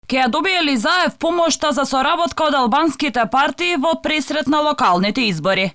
Ке ја добие ли Заев помошта за соработка од албанските партии во пресрет на локалните избори?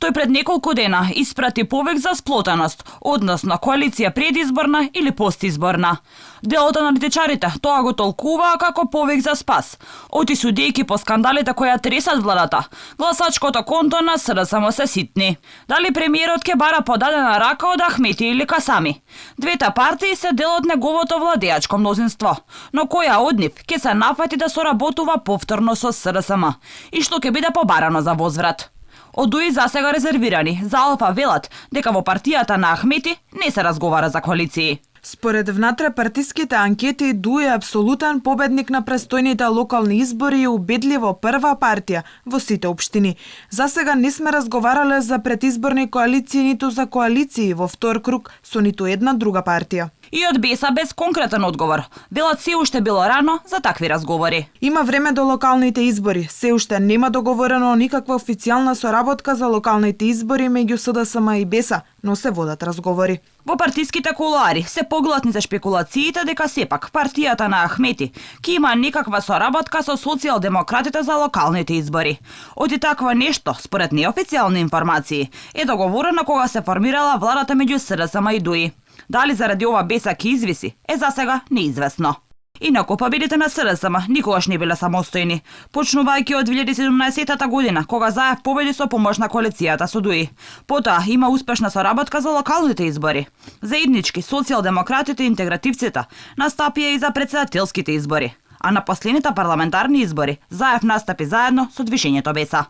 Тој пред неколку дена испрати повик за сплотеност, односно коалиција предизборна или постизборна. Дел од аналитичарите тоа го толкуваа како повик за спас. Оти судејки по скандалите кои ја тресат владата, гласачкото конто на СДСМ се ситни. Дали премиерот ќе бара подадена рака од Ахмети или Касами? Двете партии се дел од неговото владеачко мнозинство, но која од нив ќе се нафати да соработува повторно со СДСМ и што ќе биде побарано за возврат? Од ДУИ засега резервирани, за Алфа велат дека во партијата на Ахмети не се разговара за коалиции. Според внатрепартиските анкети, ДУИ е апсолутен победник на престојните локални избори и убедливо прва партија во сите општини. Засега не сме разговарале за предизборни коалиции ниту за коалиции во втор круг со ниту една друга партија. И од БЕСА без конкретен одговор. Велат се уште било рано за такви разговори. Има време до локалните избори. Се уште нема договорено никаква официјална соработка за локалните избори меѓу СДСМ и БЕСА, но се водат разговори. Во партиските кулуари се погласни за шпекулациите дека сепак партијата на Ахмети ќе има некаква соработка со социјалдемократите за локалните избори. Оти такво нешто, според неофицијални информации, е договорено кога се формирала владата меѓу СДСМ и ДУИ. Дали заради ова БЕСА ќе извиси, е засега неизвестно. Инаку победите на СДСМ никогаш не биле самостојни, почнувајќи од 2017 година, кога Заев победи со помош на коалицијата со ДУИ. Потоа има успешна соработка за локалните избори. Заеднички социјалдемократите и интегративците настапија и за претседателските избори, а на последните парламентарни избори Заев настапи заедно со движењето БЕСА.